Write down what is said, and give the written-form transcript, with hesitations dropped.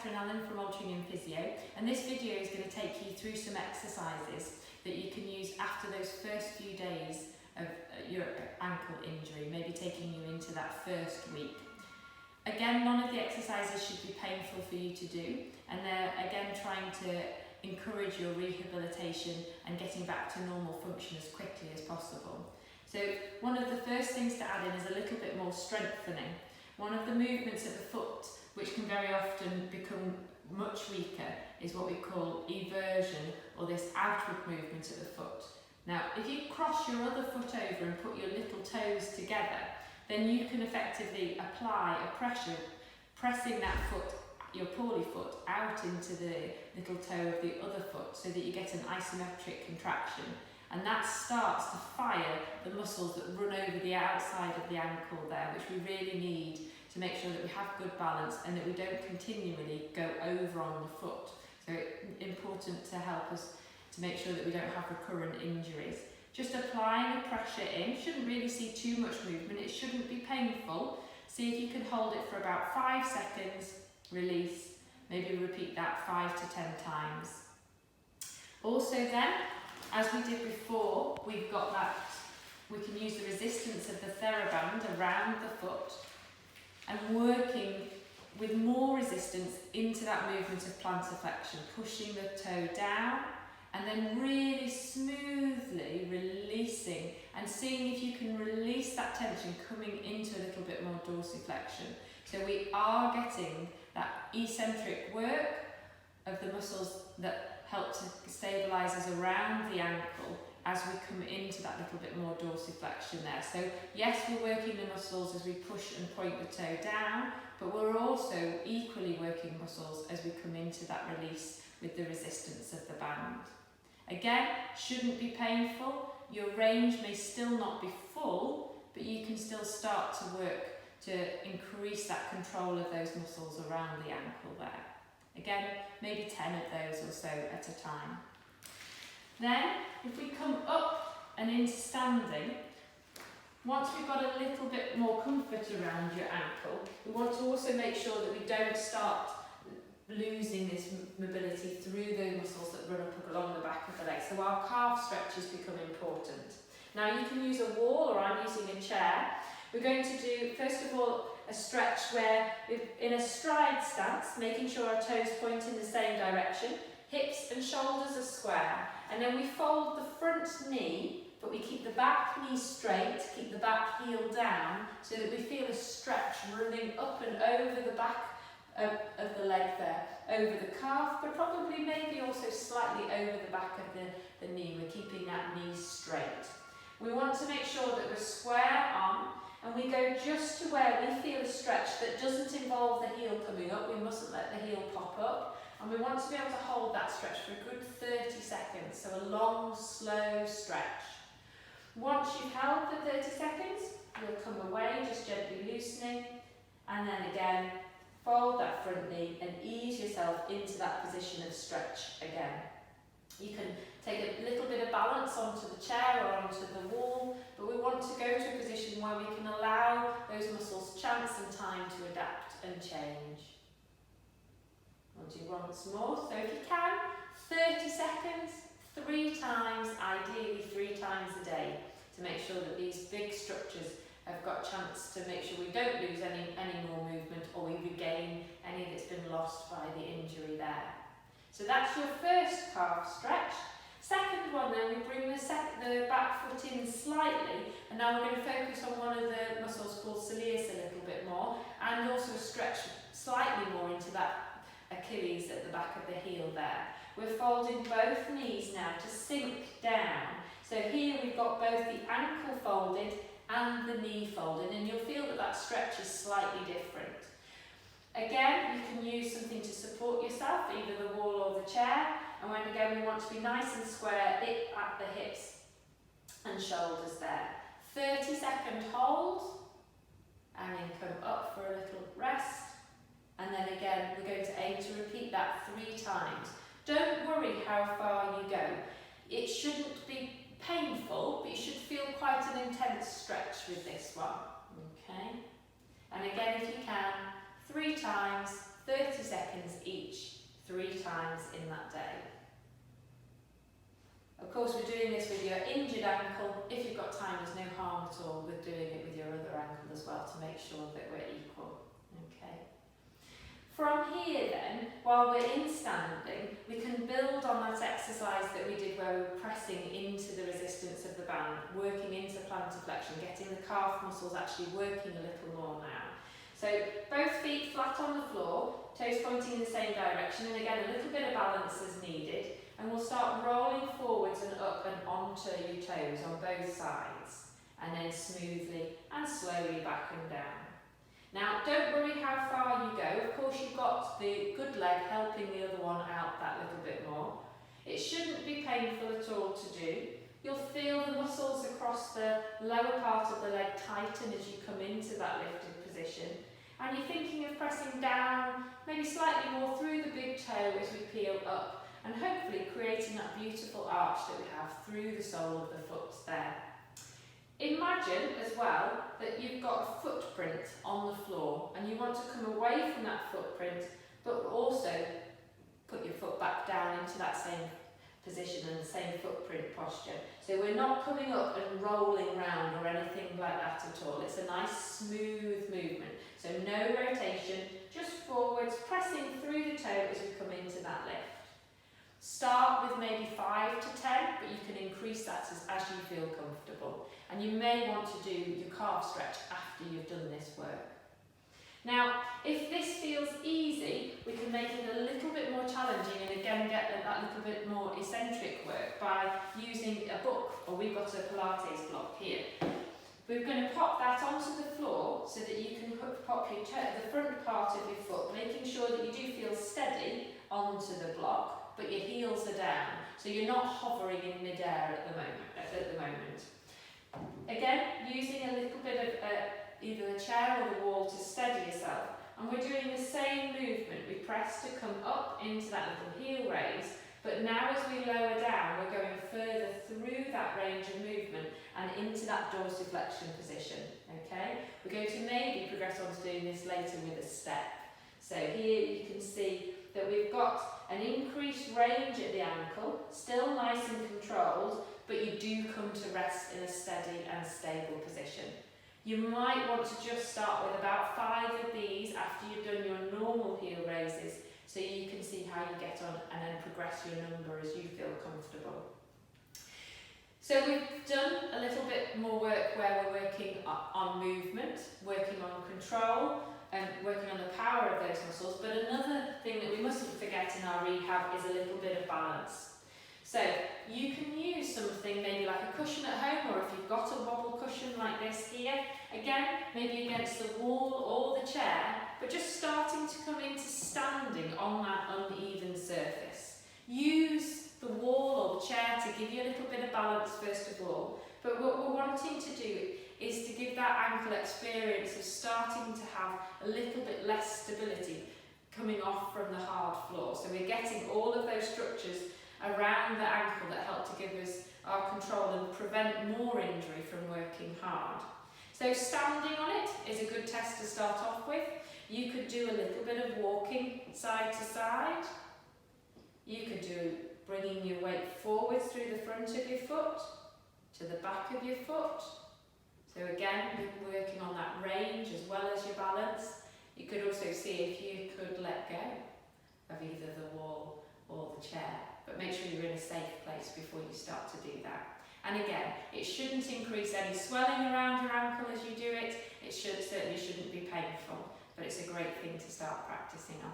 Catherine Allen from Altrincham Physio, and this video is going to take you through some exercises that you can use after those first few days of your ankle injury, maybe taking you into that first week. Again, none of the exercises should be painful for you to do, and they're again trying to encourage your rehabilitation and getting back to normal function as quickly as possible. So one of the first things to add in is a little bit more strengthening. One of the movements of the foot, which can very often become much weaker, is what we call eversion, or this outward movement of the foot. Now, if you cross your other foot over and put your little toes together, then you can effectively apply a pressure, pressing that foot, your poorly foot, out into the little toe of the other foot so that you get an isometric contraction. And that starts to fire the muscles that run over the outside of the ankle there, which we really need to make sure that we have good balance and that we don't continually go over on the foot. So it's important to help us to make sure that we don't have recurrent injuries. Just applying a pressure in, shouldn't really see too much movement, it shouldn't be painful. See if you can hold it for about 5 seconds, release, maybe repeat that 5 to 10 times. Also then, as we did before, we've got that, we can use the resistance of the TheraBand around the foot and working with more resistance into that movement of plantar flexion, pushing the toe down and then really smoothly releasing and seeing if you can release that tension coming into a little bit more dorsiflexion. So we are getting that eccentric work of the muscles that help to stabilise us around the ankle as we come into that little bit more dorsiflexion there. So yes, we're working the muscles as we push and point the toe down, but we're also equally working muscles as we come into that release with the resistance of the band. Again, shouldn't be painful. Your range may still not be full, but you can still start to work to increase that control of those muscles around the ankle there. Again, maybe 10 of those or so at a time. Then, if we come up and into standing, once we've got a little bit more comfort around your ankle, we want to also make sure that we don't start losing this mobility through the muscles that run up along the back of the leg. So our calf stretches become important. Now you can use a wall, or I'm using a chair. We're going to do, first of all, a stretch where we're in a stride stance, making sure our toes point in the same direction, hips and shoulders are square, and then we fold the front knee, but we keep the back knee straight, keep the back heel down, so that we feel a stretch running up and over the back of the leg there, over the calf, but probably maybe also slightly over the back of the knee. We're keeping that knee straight. We want to make sure that we're square on, and we go just to where we feel a stretch that doesn't involve the heel coming up. We mustn't let the heel pop up, and we want to be able to hold that stretch for a good 30 seconds, so a long, slow stretch. Once you've held the 30 seconds, you'll come away, just gently loosening, and then again, fold that front knee and ease yourself into that position of stretch again. You can take a little bit of balance onto the chair or onto the wall, but we want to go to a position where we can allow those muscles chance and time to adapt and change. We'll do once more, so if you can, 30 seconds, 3 times, ideally 3 times a day, to make sure that these big structures have got a chance to make sure we don't lose any more movement, or we regain any that's been lost by the injury there. So that's your first calf stretch. Second one then, we bring the back foot in slightly, and now we're going to focus on one of the muscles called soleus a little bit more, and also stretch slightly more into that Achilles at the back of the heel there. We're folding both knees now to sink down. So here we've got both the ankle folded and the knee folded, and you'll feel that that stretch is slightly different. Again, you can use something to support yourself, either the wall or the chair, and when again we want to be nice and square at the hips and shoulders there. 30-second hold, and then come up for a little rest, and then again we're going to aim to repeat that 3 times. Don't worry how far you go. It shouldn't be painful, but you should feel quite an intense stretch with this one. Okay, and again, if you can, 3 times, 30 seconds each, 3 times in that day. Of course, we're doing this with your injured ankle. If you've got time, there's no harm at all with doing it with your other ankle as well to make sure that we're equal. Okay. From here then, while we're in standing, we can build on that exercise that we did where we were pressing into the resistance of the band, working into plantar flexion, getting the calf muscles actually working a little more now. So both feet flat on the floor, toes pointing in the same direction, and again a little bit of balance is needed, and we'll start rolling forwards and up and onto your toes on both sides, and then smoothly and slowly back and down. Now, don't worry how far you go. Of course, you've got the good leg helping the other one out that little bit more. It shouldn't be painful at all to do. You'll feel the muscles across the lower part of the leg tighten as you come into that lifted position. And you're thinking of pressing down, maybe slightly more through the big toe as we peel up, and hopefully creating that beautiful arch that we have through the sole of the foot there. Imagine as well that you've got a footprint on the floor and you want to come away from that footprint but also put your foot back down into that same position and the same footprint posture. So we're not coming up and rolling round or anything like that at all. It's a nice smooth movement. So no rotation, just forwards, pressing through the toe as we come into that lift. Start with maybe 5 to 10, but you can increase that as you feel comfortable. And you may want to do your calf stretch after you've done this work. Now, if this feels easy, we can make it a little bit more challenging and again get that little bit more eccentric work by using a book, or we've got a Pilates block here. We're going to pop that onto the floor so that you can pop your the front part of your foot, making sure that you do feel steady onto the block, but your heels are down, so you're not hovering in mid-air at the moment. Again, using a little bit of either the chair or the wall to steady yourself, and we're doing the same movement. We press to come up into that little heel raise, but now as we lower down, we're going further through that range of movement and into that dorsiflexion position, okay? We're going to maybe progress on to doing this later with a step. So here you can see that we've got an increased range at the ankle, still nice and controlled, but you do come to rest in a steady and stable position. You might want to just start with about 5 of these after you've done your normal heel raises, so you can see how you get on and then progress your number as you feel comfortable. So we've done a little bit more work where we're working on movement, working on control, and working on the power of those muscles, but another thing that we mustn't forget in our rehab is a little bit of balance. So you can use something maybe like a cushion at home, or if you've got a wobble cushion like this here, again, maybe against the wall or the chair, but just starting to come into standing on that uneven surface. Use the wall or the chair to give you a little bit of balance first of all, but what we're wanting to do is to give that ankle experience of starting to have a little bit less stability coming off from the hard floor. So we're getting all of those structures around the ankle that help to give us our control and prevent more injury from working hard. So standing on it is a good test to start off with. You could do a little bit of walking side to side. You could do bringing your weight forwards through the front of your foot to the back of your foot. So again, we're working on that range as well as your balance. You could also see if you could let go of either the wall or the chair, but make sure you're in a safe place before you start to do that. And again, it shouldn't increase any swelling around your ankle as you do it. It certainly shouldn't be painful, but it's a great thing to start practicing on.